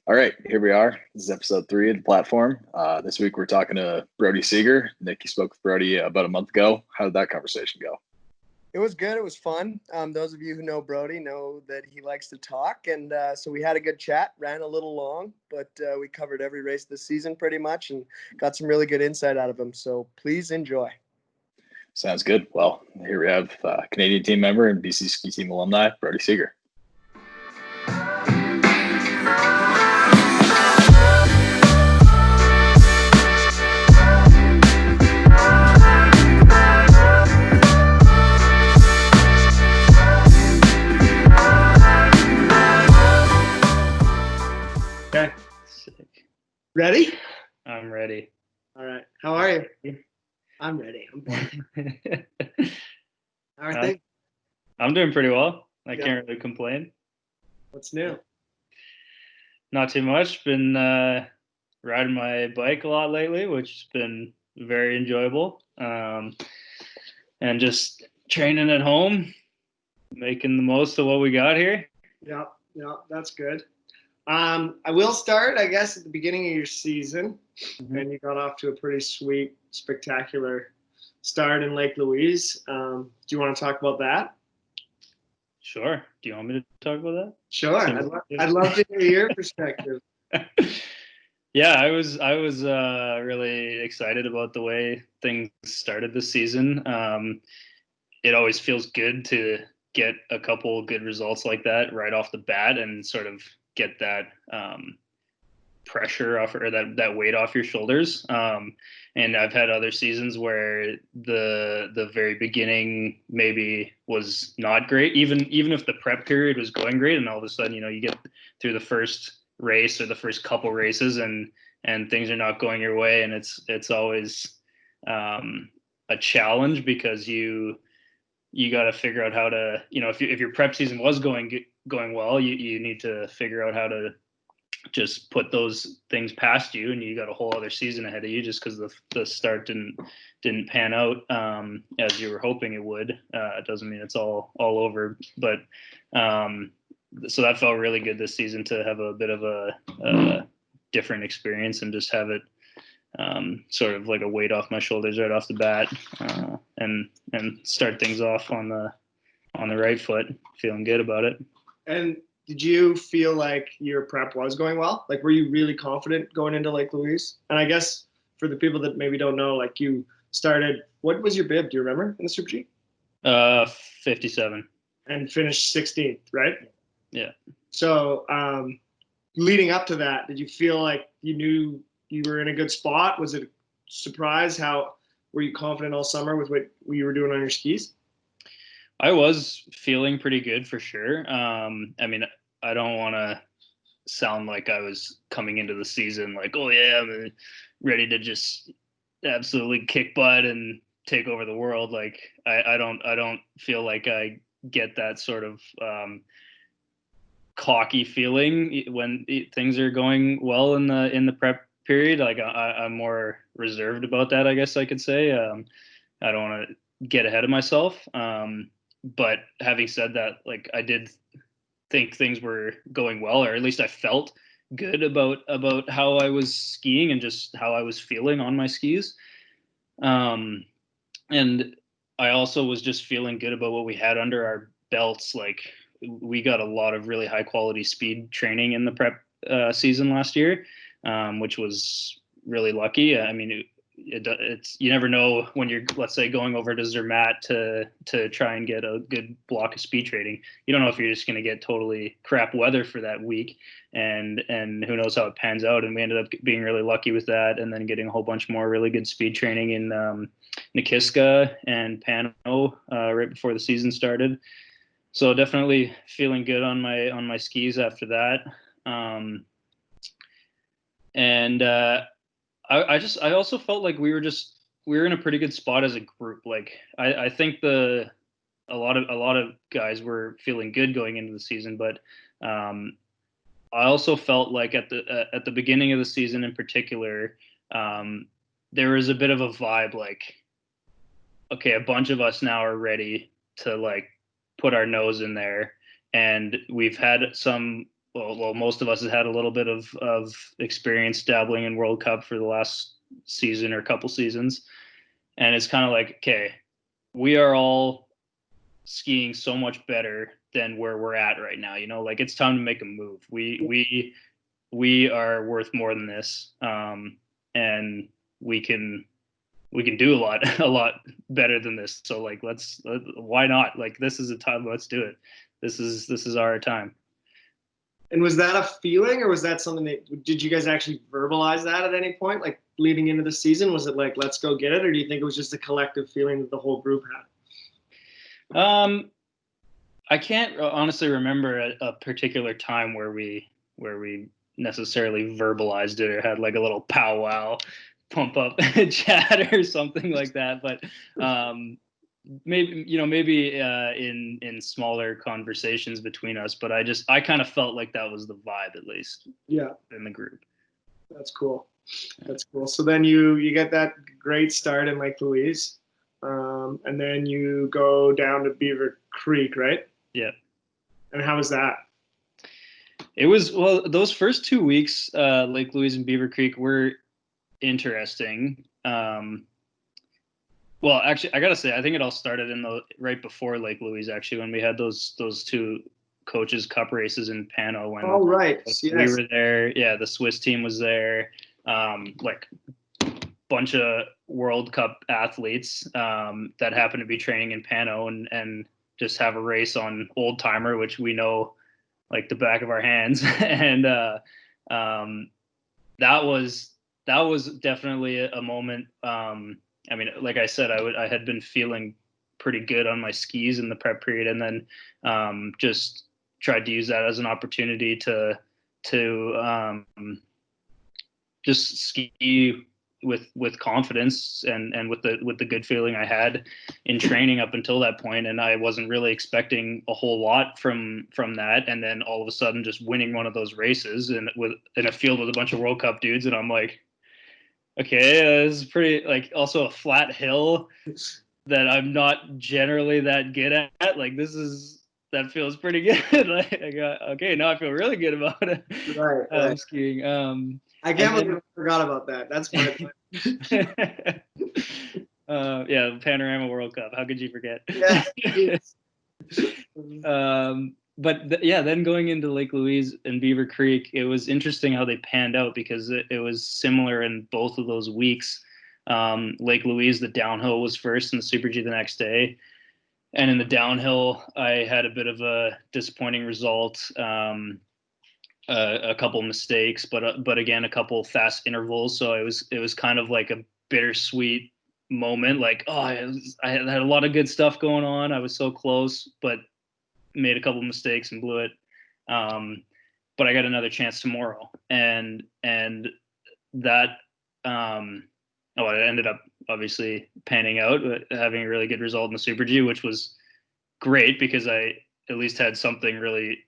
All right, here we are. This is episode 3 of the platform. This week we're talking to Brodie Seger. Nick, you spoke with Brodie about a month ago. How did that conversation go? It was good. It was fun. Those of you who know Brodie know that he likes to talk. And so we had a good chat, ran a little long, but we covered every race this season pretty much and got some really good insight out of him. So please enjoy. Sounds good. Well, here we have Canadian team member and BC ski team alumni, Brodie Seger. Okay. Sick. Ready? I'm ready. All right. How are you? I'm ready. I'm born. How are things? I'm doing pretty well. I can't really complain. What's new? Not too much. Been riding my bike a lot lately, which has been very enjoyable. And just training at home, making the most of what we got here. Yeah, that's good. I will start, I guess, at the beginning of your season, and you got off to a pretty sweet, spectacular start in Lake Louise. Do you want to talk about that? Sure. Do you want me to talk about that? Sure. I'd love to hear your perspective. Yeah, I was really excited about the way things started this season. It always feels good to get a couple good results like that right off the bat and sort of get that pressure off, or that weight off your shoulders. And I've had other seasons where the very beginning maybe was not great, even if the prep period was going great, and all of a sudden, you get through the first race or the first couple races and things are not going your way, and it's always a challenge because you got to figure out how to, if your prep season was going well, you need to figure out how to just put those things past you, and you got a whole other season ahead of you just because the start didn't pan out as you were hoping it would. It doesn't mean it's all over, but so that felt really good this season to have a bit of a different experience and just have it sort of like a weight off my shoulders right off the bat, and start things off on the right foot, feeling good about it. And did you feel like your prep was going well? Like, were you really confident going into Lake Louise? And I guess for the people that maybe don't know, like, you started, what was your bib? Do you remember in the Super G? 57. And finished 16th, right? Yeah. So leading up to that, did you feel like you knew you were in a good spot? Was it a surprise? How were you confident all summer with what you were doing on your skis? I was feeling pretty good for sure. I mean, I don't want to sound like I was coming into the season like, oh yeah, I'm ready to just absolutely kick butt and take over the world. Like I don't feel like I get that sort of cocky feeling when things are going well in the prep period. Like I'm more reserved about that, I guess I could say. I don't want to get ahead of myself. But having said that, like, I did think things were going well, or at least I felt good about how I was skiing and just how I was feeling on my skis. And I also was just feeling good about what we had under our belts. Like, we got a lot of really high quality speed training in the prep season last year, which was really lucky. I mean, it's you never know when you're, let's say, going over to Zermatt to try and get a good block of speed training. You don't know if you're just going to get totally crap weather for that week, and who knows how it pans out. And we ended up being really lucky with that, and then getting a whole bunch more really good speed training in Nikiska and Pano right before the season started. So definitely feeling good on my skis after that. I also felt like we were in a pretty good spot as a group. Like I think a lot of guys were feeling good going into the season, but I also felt like at the beginning of the season in particular, there was a bit of a vibe like, okay, a bunch of us now are ready to like put our nose in there, and we've had some most of us have had a little bit of experience dabbling in World Cup for the last season or couple seasons. And it's kind of like, okay, we are all skiing so much better than where we're at right now. Like it's time to make a move. We are worth more than this. And we can do a lot better than this. So like, why not? Like, this is a time, let's do it. This is our time. And was that a feeling, or was that something that, did you guys actually verbalize that at any point, like leading into the season? Was it like, let's go get it? Or do you think it was just a collective feeling that the whole group had? I can't honestly remember a particular time where we necessarily verbalized it or had like a little powwow, pump up chat or something like that. But maybe in smaller conversations between us. But I kind of felt like that was the vibe, at least. Yeah. In the group. That's cool. That's cool. So then you get that great start in Lake Louise, and then you go down to Beaver Creek, right? Yeah. And how was that? It was, well, those first 2 weeks, Lake Louise and Beaver Creek were interesting. Well, actually, I gotta say, I think it all started right before Lake Louise, actually, when we had those two coaches cup races in Pano. When right. We were there. Yeah, the Swiss team was there. Like bunch of World Cup athletes that happened to be training in Pano and just have a race on Old Timer, which we know like the back of our hands. And that was definitely a moment. I mean, like I said, I had been feeling pretty good on my skis in the prep period, and then just tried to use that as an opportunity to just ski with confidence and with the good feeling I had in training up until that point. And I wasn't really expecting a whole lot from that. And then all of a sudden just winning one of those races in a field with a bunch of World Cup dudes. And I'm like, okay, this is pretty, like, also a flat hill that I'm not generally that good at. Like, that feels pretty good. Like, okay, now I feel really good about it. Right. Skiing. I can't believe I forgot about that. That's fun. Yeah, Panorama World Cup. How could you forget? Yeah. But then going into Lake Louise and Beaver Creek, it was interesting how they panned out, because it was similar in both of those weeks. Lake Louise, the downhill was first, and the Super G the next day. And in the downhill, I had a bit of a disappointing result. A couple mistakes, but again, a couple fast intervals. So it was kind of like a bittersweet moment. Like, I had a lot of good stuff going on. I was so close, but made a couple mistakes and blew it. But I got another chance tomorrow, and that it ended up obviously panning out, having a really good result in the Super G, which was great because I at least had something really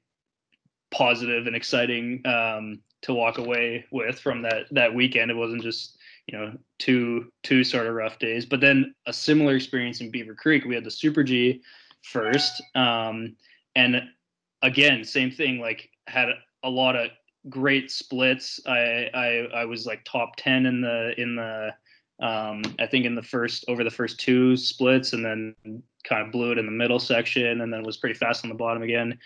positive and exciting to walk away with from that weekend. It wasn't just two sort of rough days. But then a similar experience in Beaver Creek. We had the Super G first, and again, same thing. Like, had a lot of great splits. I was like top 10 in the I think over the first two splits, and then kind of blew it in the middle section, and then was pretty fast on the bottom again.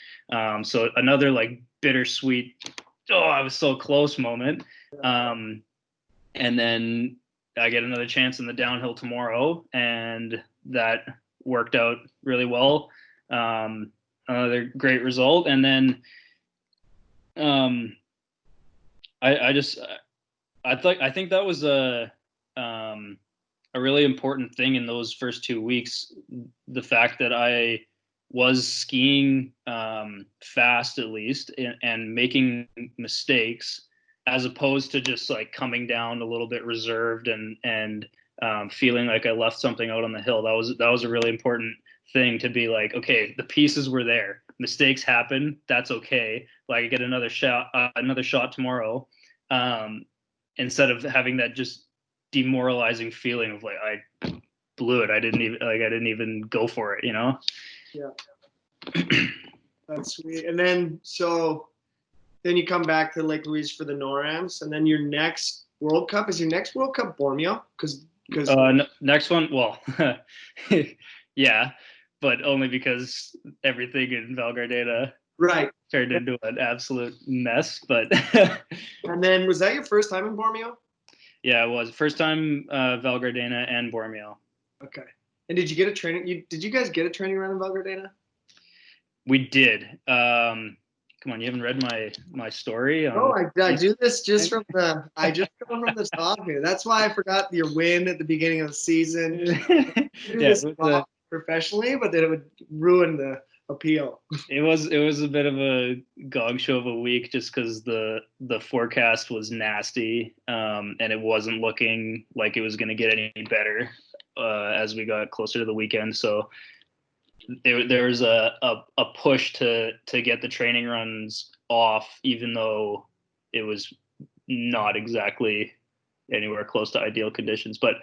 So another like bittersweet, I was so close moment. And then I get another chance in the downhill tomorrow, and that worked out really well. Another great result. And then I think that was a really important thing in those first 2 weeks. The fact that I was skiing fast, at least, and making mistakes, as opposed to just like coming down a little bit reserved and feeling like I left something out on the hill. That was a really important thing, to be like, okay, the pieces were there. Mistakes happen. That's okay. Like, I get another shot tomorrow, instead of having that just demoralizing feeling of like, I blew it. I didn't even go for it. Yeah. That's sweet. And then, so Then you come back to Lake Louise for the NORAMs, and then your next World Cup is your next World Cup Bournemouth because next one, well, yeah, but only because everything in Val Gardena right turned into an absolute mess. But and then was that your first time in Bournemouth? Yeah, it was first time Val Gardena and Boreal. Okay. And did you get a training? Did you guys get a training run in Val Gardena? We did. Come on, you haven't read my story? Oh, I do this just from the. I just come from the top here. That's why I forgot your win at the beginning of the season. Professionally, but then it would ruin the appeal. It was a bit of a gong show of a week just because the forecast was nasty, and it wasn't looking like it was going to get any better as we got closer to the weekend. So there was a push to get the training runs off, even though it was not exactly anywhere close to ideal conditions. But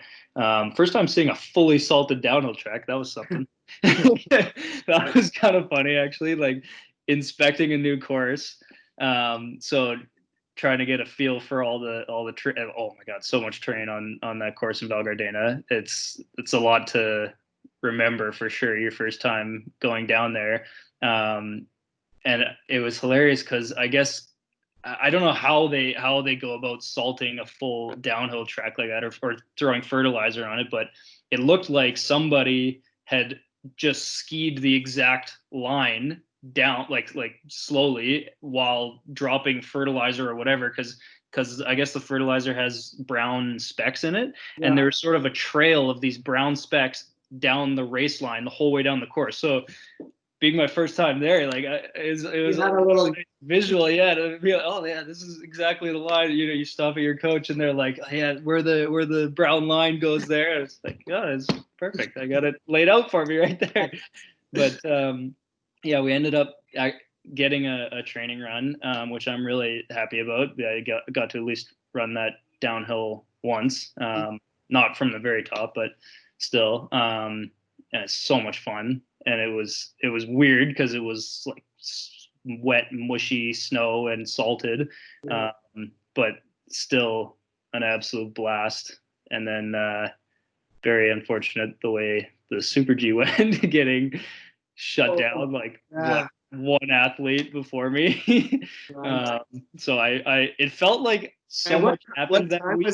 first time seeing a fully salted downhill track, that was something. That was kind of funny, actually, like inspecting a new course. So trying to get a feel for all the oh my god, so much terrain on that course in Val Gardena. It's a lot to remember for sure, your first time going down there. And it was hilarious because I guess I don't know how they go about salting a full downhill track like that, or throwing fertilizer on it, but it looked like somebody had just skied the exact line down like slowly while dropping fertilizer or whatever, because I guess the fertilizer has brown specks in it, and there was sort of a trail of these brown specks down the race line the whole way down the course. So being my first time there, like it was a little visual, to be like, oh yeah, this is exactly the line. You stop at your coach and they're like, oh, yeah, where the brown line goes there. It's like, yeah, it's perfect. I got it laid out for me right there. But we ended up getting a training run, which I'm really happy about. I got to at least run that downhill once, not from the very top, but still, and it's so much fun. And it was weird because it was like wet, mushy snow and salted, but still an absolute blast. And then very unfortunate the way the Super G went, getting shut down like one athlete before me. So it felt like so much happened that week.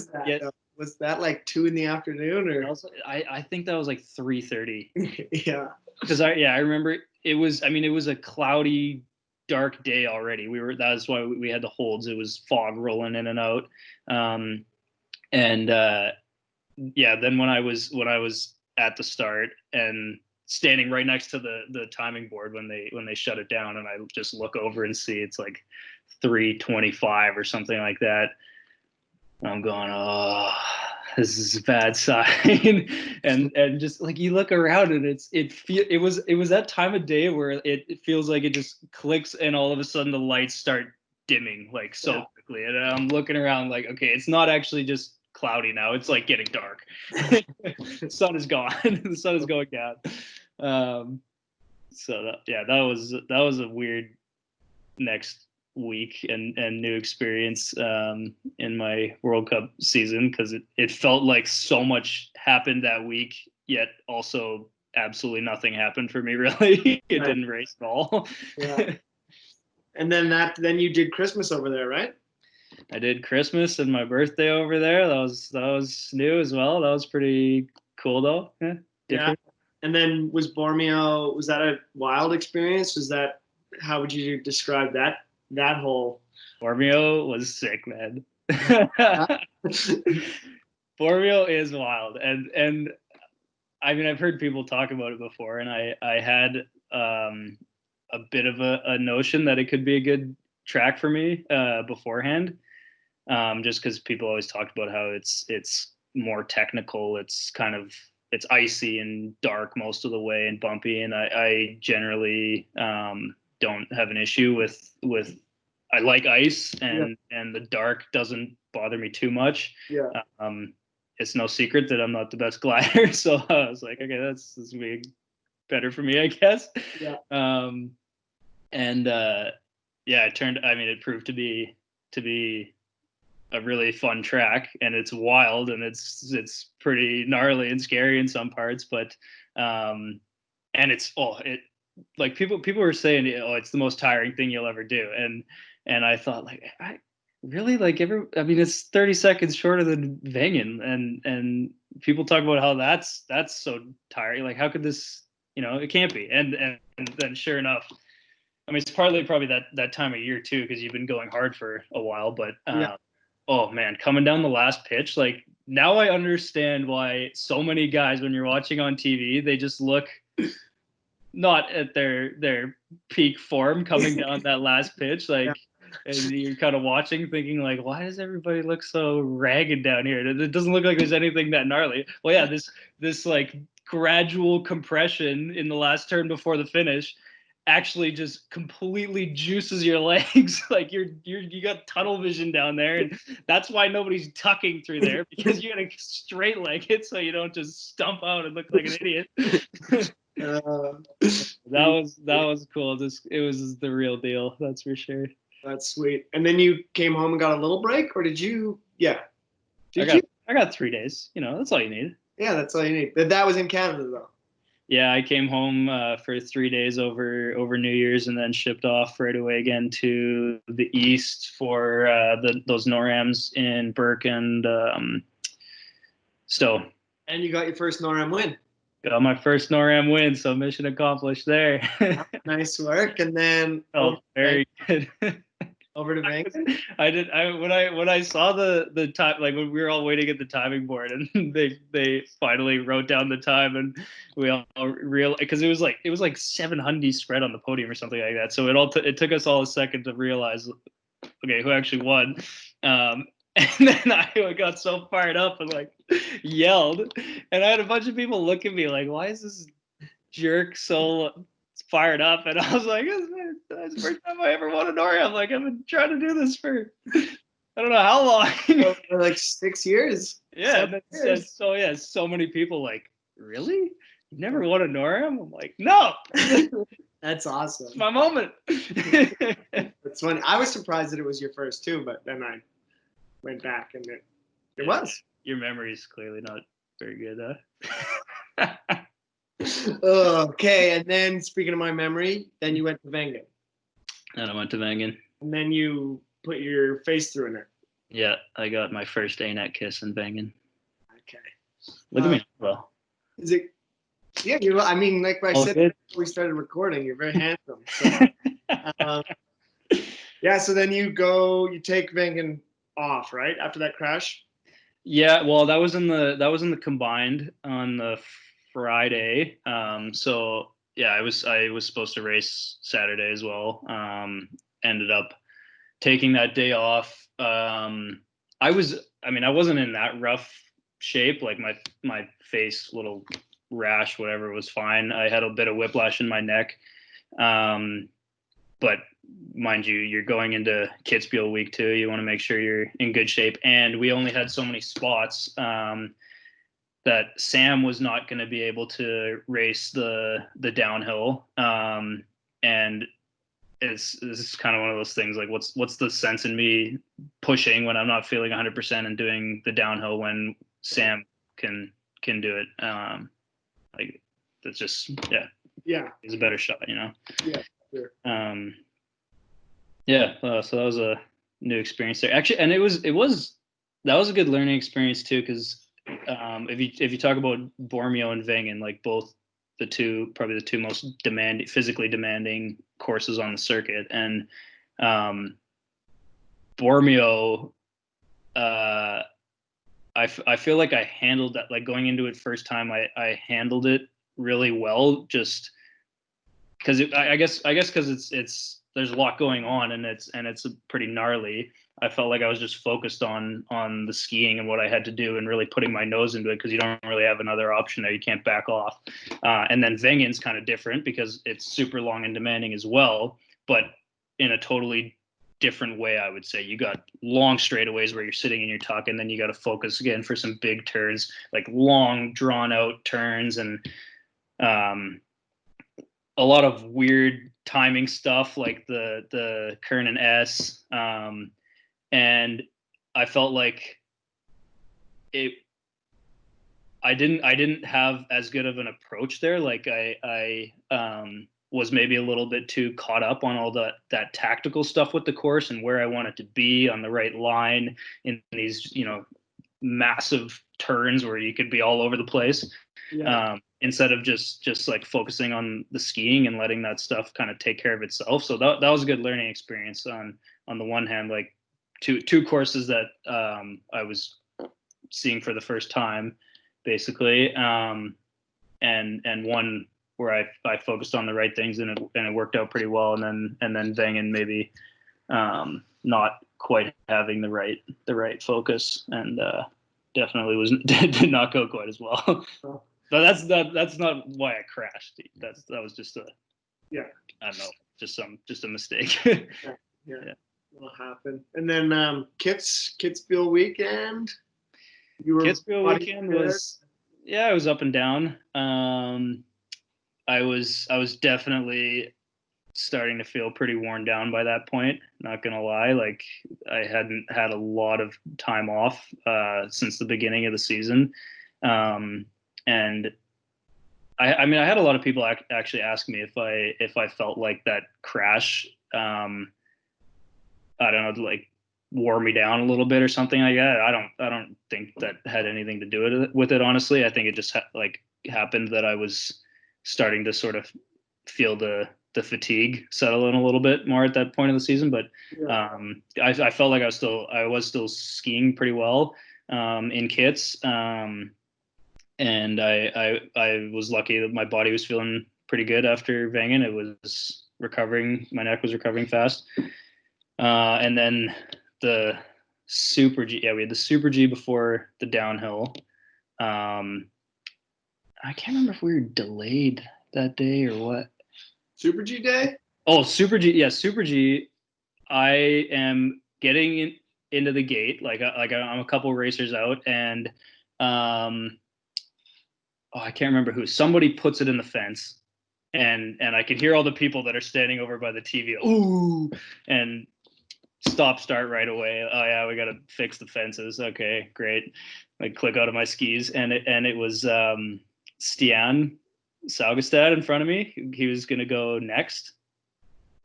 Was that like 2 p.m, or? I think that was like 3:30. Yeah. Because I remember it was a cloudy, dark day already. That's why we had the holds. It was fog rolling in and out. Then when I was at the start and standing right next to the timing board when they shut it down, and I just look over and see it's like 3:25 or something like that. I'm going, oh, this is a bad sign. and just like you look around and it was that time of day where it feels like it just clicks and all of a sudden the lights start dimming like so quickly. And I'm looking around like, okay, it's not actually just cloudy now. It's like getting dark. The sun is gone. The sun is going down. So that was a weird next week and new experience in my World Cup season, because it felt like so much happened that week, yet also absolutely nothing happened for me really. It didn't race at all. And then you did Christmas over there, right? I did Christmas and my birthday over there. That was new as well. That was pretty cool though. Different. And then was Bournemouth, was that a wild experience? How would you describe that whole? Bournemouth was sick, man. Bournemouth is wild, and I mean, I've heard people talk about it before, and I had a bit of a notion that it could be a good track for me beforehand, just because people always talked about how it's more technical. It's icy and dark most of the way and bumpy, and I generally don't have an issue with I like ice, and the dark doesn't bother me too much. It's no secret that I'm not the best glider, so I was like, okay, this is being better for me, I guess. yeah, it proved to be a really fun track, and it's wild, and it's pretty gnarly and scary in some parts, but and it's like people were saying, oh, it's the most tiring thing you'll ever do, and I thought, like, I really, like, it's 30 seconds shorter than Venga, and people talk about how that's so tiring, like, how could this, it can't be, and then sure enough, I mean, it's probably that time of year too, because you've been going hard for a while, but oh man, coming down the last pitch, like, now I understand why so many guys, when you're watching on TV, they just look not at their peak form coming down that last pitch, like, and you're kind of watching thinking, like, why does everybody look so ragged down here? It doesn't look like there's anything that gnarly. Well, yeah, this like gradual compression in the last turn before the finish actually just completely juices your legs. Like, you got tunnel vision down there, and that's why nobody's tucking through there, because you gotta straight leg it so you don't just stump out and look like an idiot. That was cool. It was the real deal, that's for sure. That's sweet. And then you came home and got a little break, or did you? Yeah. I got 3 days. That's all you need. Yeah, that's all you need. That was in Canada, though. Yeah, I came home for 3 days over New Year's, and then shipped off right away again to the east for those NORAMs in Burke and Stowe. And you got your first NORAM win. Got my first NORAM win, so mission accomplished there. Nice work. And then very good. Over to Venga. When I saw the time, like, when we were all waiting at the timing board, and they finally wrote down the time, and we all realized, because it was like 700 spread on the podium or something like that. So it took us all a second to realize, okay, who actually won. And then I got so fired up and, like, yelled, and I had a bunch of people look at me like, why is this jerk so fired up? And I was like, that's the first time I ever won a NORAM. Like, I've been trying to do this for I don't know how long. For like 6 years. Yeah. So many people like, really? You've never won a NORAM? I'm like, no. That's awesome. It's my moment. It's funny. I was surprised that it was your first too, but then I went back and it was. Your memory is clearly not very good, huh? Okay, and then speaking of my memory, then you went to Venga. And I went to Venga. And then you put your face through in it. Yeah, I got my first A-net kiss in Venga. Okay. Look at me. Well, is it? Yeah, I mean, like I said before we started recording, you're very handsome. So, yeah, so then you take Venga off, right, after that crash? Yeah, well, that was in the combined on the Friday. So yeah, I was supposed to race Saturday as well. Ended up taking that day off. I wasn't in that rough shape. Like, my face, little rash, whatever, was fine. I had a bit of whiplash in my neck. But mind you, you're going into Kitzbühel week 2. You want to make sure you're in good shape. And we only had so many spots that Sam was not going to be able to race the downhill. And this is kind of one of those things, like, what's the sense in me pushing when I'm not feeling 100% and doing the downhill when Sam can do it? Like, that's just, yeah, he's a better shot, Yeah. Sure. So that was a new experience there, actually, and that was a good learning experience too, because if you talk about Bournemouth and Venga, like, both probably the two most physically demanding courses on the circuit, and Bournemouth, I feel like I handled that, like, going into it first time, I handled it really well, just because I guess because it's there's a lot going on, and it's pretty gnarly. I felt like I was just focused on the skiing and what I had to do, and really putting my nose into it, because you don't really have another option there. You can't back off. And then Venga's kind of different, because it's super long and demanding as well, but in a totally different way, I would say. You got long straightaways where you're sitting in your tuck, and then you got to focus again for some big turns, like long drawn out turns, and a lot of weird timing stuff, like the Kernan S, and I felt like I didn't have as good of an approach there. Like I was maybe a little bit too caught up on all that tactical stuff with the course and where I wanted to be on the right line in these, massive turns where you could be all over the place. Yeah. Instead of just like focusing on the skiing and letting that stuff kind of take care of itself. So that was a good learning experience on the one hand, like two courses that I was seeing for the first time, basically, and one where I focused on the right things and it worked out pretty well, and then Venga maybe not quite having the right focus, and definitely did not go quite as well. But that's not why I crashed. That was just I don't know, just a mistake. Yeah. Will happen. And then Kitzbühel weekend. Kitzbühel weekend was it was up and down. I was definitely starting to feel pretty worn down by that point, not gonna lie. Like, I hadn't had a lot of time off since the beginning of the season, and I mean, I had a lot of people actually ask me if I felt like that crash I don't know, like, wore me down a little bit or something like that. I don't think that had anything to do with it, honestly. I think it just happened that I was starting to sort of feel the fatigue settle in a little bit more at that point of the season. But I felt like I was still skiing pretty well in kits, and I was lucky that my body was feeling pretty good after Venga. It was recovering. My neck was recovering fast. And then the Super G, we had the Super G before the downhill. I can't remember if we were delayed that day or what. Super G day? Oh, Super G, yeah, Super G. I am getting into the gate, like I'm a couple racers out, and I can't remember who. Somebody puts it in the fence, and I can hear all the people that are standing over by the TV. Ooh, and start right away. Oh yeah, we got to fix the fences. Okay, great. I click out of my skis, and it was Stian Saugestad in front of me. He was gonna go next.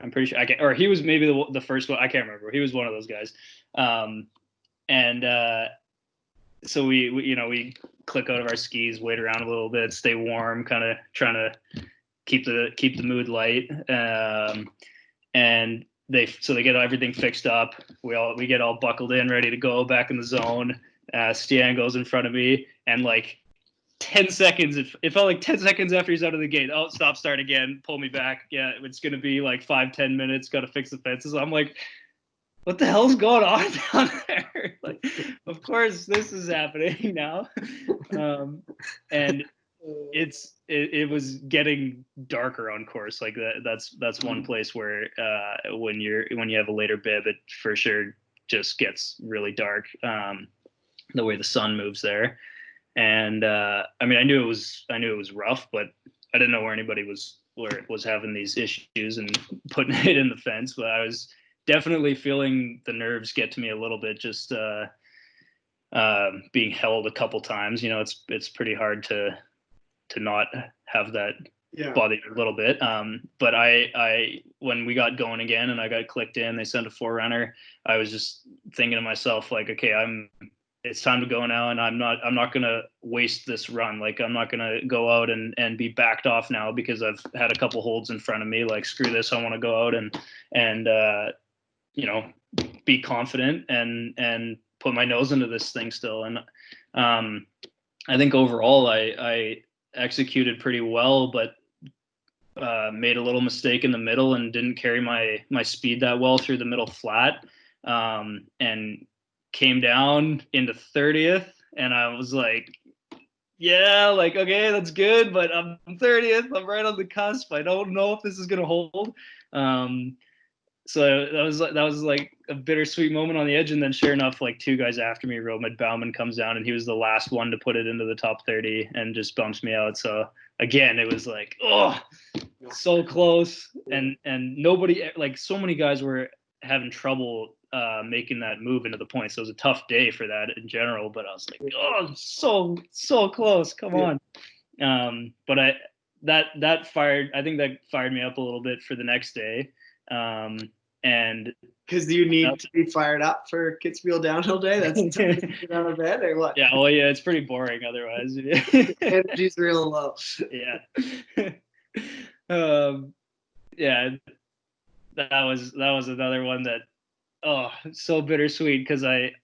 I'm pretty sure. Or he was maybe the first one. I can't remember. He was one of those guys. So we click out of our skis, wait around a little bit, stay warm, kind of trying to keep the mood light. And they get everything fixed up. We get all buckled in, ready to go back in the zone. Stian goes in front of me, and like 10 seconds, it felt like 10 seconds after he's out of the gate. Oh, start again, pull me back. Yeah, it's gonna be like 5-10 minutes. Got to fix the fences. I'm like, what the hell's going on down there? Like, of course this is happening now. And it was getting darker on course. Like that's one place where when you have a later bib, it for sure just gets really dark, the way the sun moves there. And I mean, I knew it was rough, but I didn't know where anybody was having these issues and putting it in the fence. But I was definitely feeling the nerves get to me a little bit, just being held a couple times. It's pretty hard to not have that bother you a little bit. But I when we got going again and I got clicked in, they sent a forerunner. I was just thinking to myself, like, okay, it's time to go now, and I'm not gonna waste this run. Like, I'm not gonna go out and be backed off now because I've had a couple holds in front of me. Like, screw this, I want to go out and be confident and put my nose into this thing still. And I think overall I executed pretty well, but made a little mistake in the middle and didn't carry my speed that well through the middle flat, and came down into 30th, and I was like, yeah, like, okay, that's good, but I'm 30th. I'm right on the cusp. I don't know if this is gonna hold. So that was like a bittersweet moment on the edge. And then sure enough, like two guys after me, Roman Bauman comes down, and he was the last one to put it into the top 30 and just bumps me out. So again, it was like, oh, so close, and nobody, like, so many guys were having trouble making that move into the points. So it was a tough day for that in general, but I was like, oh, so close, come on. But I think that fired me up a little bit for the next day. And because you need to be fired up for Kitzbühel downhill day. That's get out of bed or what? Yeah, well, yeah, it's pretty boring otherwise. Energy's real low. Yeah. Yeah, that was another one that, so bittersweet, because I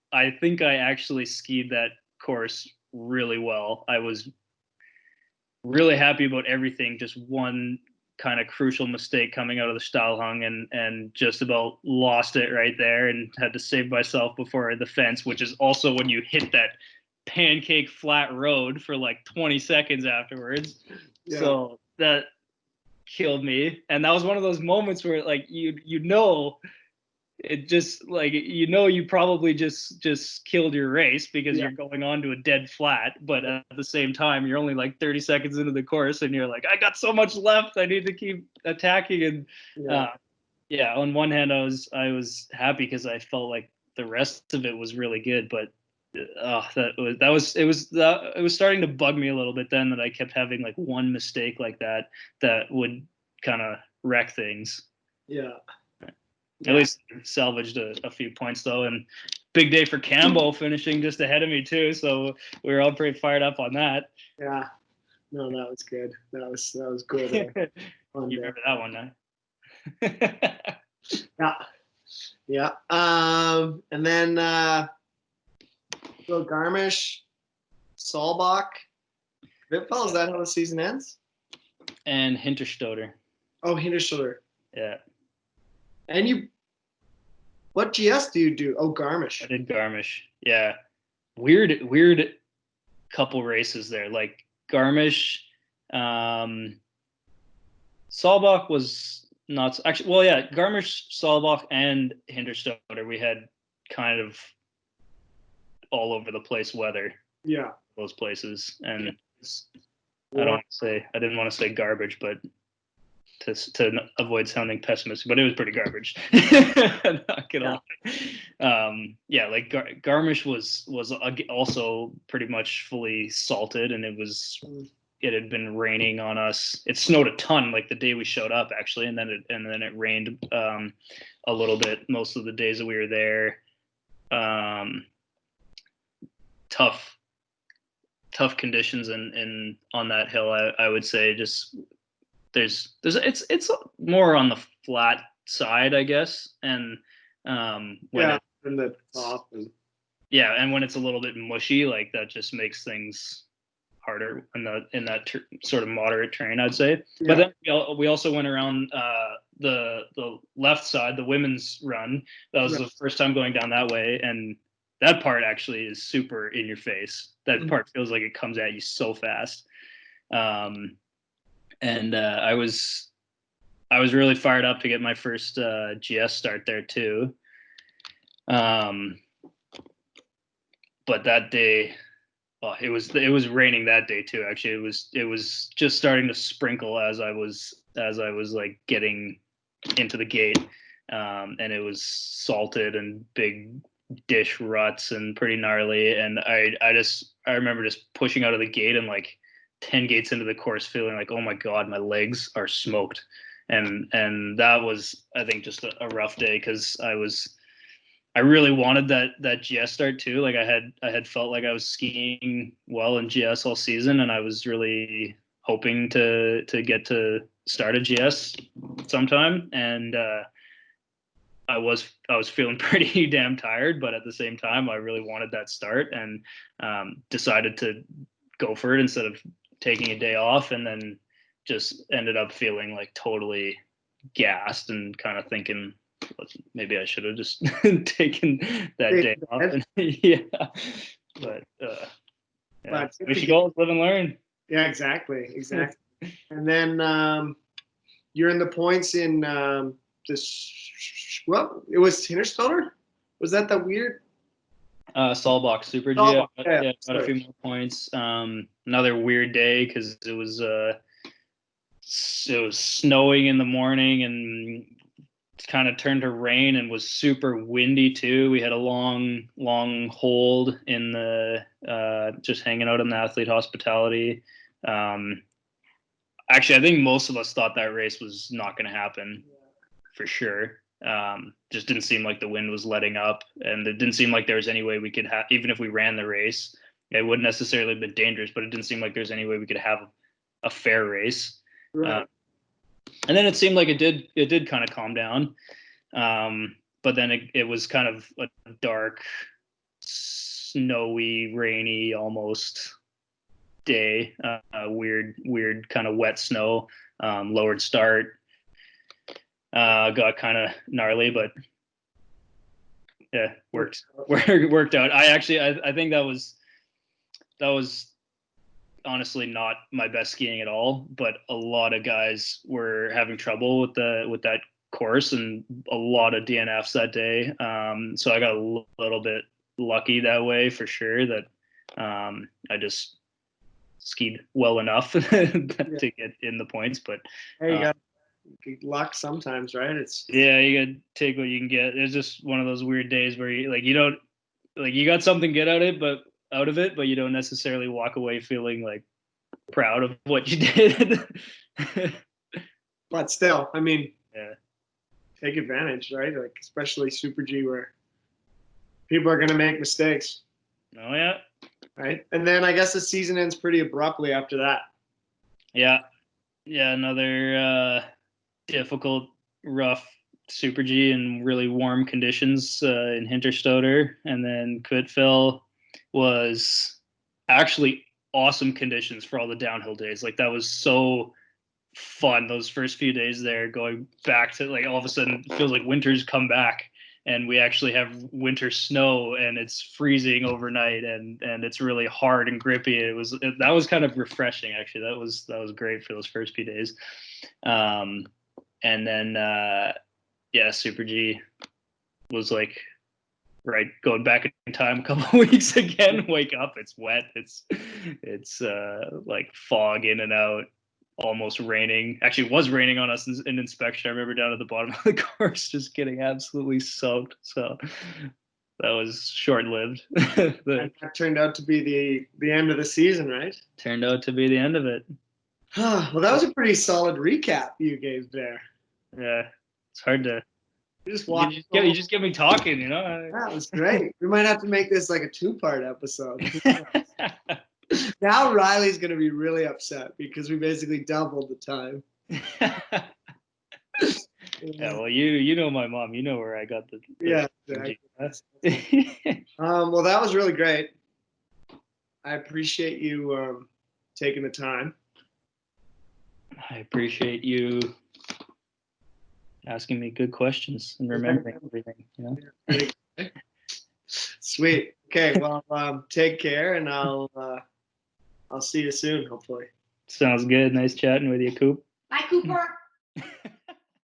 think I actually skied that course really well. I was really happy about everything. Just one kind of crucial mistake coming out of the Stahlhang and just about lost it right there and had to save myself before the fence, which is also when you hit that pancake flat road for like 20 seconds afterwards. Yeah. So that killed me. And that was one of those moments where, like, it just, like, you probably just killed your race because you're going on to a dead flat, but at the same time you're only like 30 seconds into the course and you're like, I got so much left, I need to keep attacking. And on one hand I was happy because I felt like the rest of it was really good, but it was starting to bug me a little bit then, that I kept having like one mistake like that would kind of wreck things. At least salvaged a few points though, and big day for Cambo finishing just ahead of me too. So we were all pretty fired up on that. Yeah, no, that was good. That was good. You remember that one, huh? Yeah. And then so Garmisch, Saalbach, Wittfeld. Is that how the season ends? And Hinterstoder. Oh, Hinterstoder. Yeah. And what GS do you do? Oh, Garmisch. I did Garmisch. Yeah. Weird couple races there. Like Garmisch, Saalbach was not actually. Well, yeah, Garmisch, Saalbach, and Hinterstoder. We had kind of all over the place weather. Yeah. Those places, and I didn't want to say garbage, but to avoid sounding pessimistic, but it was pretty garbage. Not gonna lie. Like Garmisch was also pretty much fully salted, and it had been raining on us. It snowed a ton like the day we showed up actually, and then it rained a little bit most of the days that we were there. Tough conditions in on that hill. I would say just it's more on the flat side, I guess, and and the top and when it's a little bit mushy, like that just makes things harder in that sort of moderate terrain, I'd say. But then we also went around the left side, the women's run. That was the first time going down that way, and that part actually is super in your face. That part feels like it comes at you so fast. And I was really fired up to get my first GS start there too. But that day, it was raining that day too. Actually, it was just starting to sprinkle as I was like getting into the gate, and it was salted and big dish ruts and pretty gnarly. And I remember just pushing out of the gate and like 10 gates into the course feeling like, oh my God, my legs are smoked. And that was, I think, just a rough day, because I really wanted that GS start too. Like I had felt like I was skiing well in GS all season, and I was really hoping to get to start a GS sometime. And I was feeling pretty damn tired, but at the same time, I really wanted that start, and decided to go for it instead of taking a day off, and then just ended up feeling like totally gassed and kind of thinking maybe I should have just taken that day off. And, but we should go live and learn. Yeah, exactly. And then you're in the points in it was Hinterstoder? Was that the weird? Saalbach Super G. Got a few more points. Another weird day because it was snowing in the morning and kind of turned to rain and was super windy too. We had a long hold in the just hanging out in the athlete hospitality. Actually, I think most of us thought that race was not going to happen for sure. Just didn't seem like the wind was letting up, and it didn't seem like there was any way we could have, even if we ran the race, it wouldn't necessarily have been dangerous, but it didn't seem like there's any way we could have a fair race. Right. And then it seemed like it did kind of calm down. But then it was kind of a dark, snowy, rainy almost day. Weird kind of wet snow, lowered start. Got kind of gnarly, but yeah, worked out. I think that was honestly not my best skiing at all, but a lot of guys were having trouble with that course and a lot of DNFs that day. So I got a little bit lucky that way for sure, that I just skied well enough to get in the points. But hey, you got luck sometimes, right? Yeah, you gotta take what you can get. It's just one of those weird days where you don't you got something good out of it, but you don't necessarily walk away feeling like proud of what you did. But still, I mean, yeah, take advantage, right? Like especially Super G, where people are going to make mistakes. Oh yeah. Right, and then I guess the season ends pretty abruptly after that. Yeah, another difficult, rough Super G in really warm conditions in Hinterstoder, and then Kwitville was actually awesome conditions for all the downhill days. Like that was so fun, those first few days there, going back to all of a sudden it feels like winter's come back and we actually have winter snow and it's freezing overnight and it's really hard and grippy. That was kind of refreshing actually. That was great for those first few days. And then Super G was right, going back in time a couple of weeks again. Wake up, it's wet, it's fog in and out, almost raining. Actually, it was raining on us in inspection. I remember down at the bottom of the course just getting absolutely soaked. So that was short-lived. That turned out to be the end of the season, right? Turned out to be the end of it. Well, that was a pretty solid recap you gave there. Yeah, it's hard to. You just get me talking, That was great. We might have to make this like a 2-part episode. Now Riley's going to be really upset because we basically doubled the time. Yeah, well, you know my mom. You know where I got the yeah. Exactly. Well, that was really great. I appreciate you taking the time. I appreciate you asking me good questions and remembering everything. Sweet. Okay. Well, take care, and I'll see you soon. Hopefully. Sounds good. Nice chatting with you, Coop. Bye, Cooper.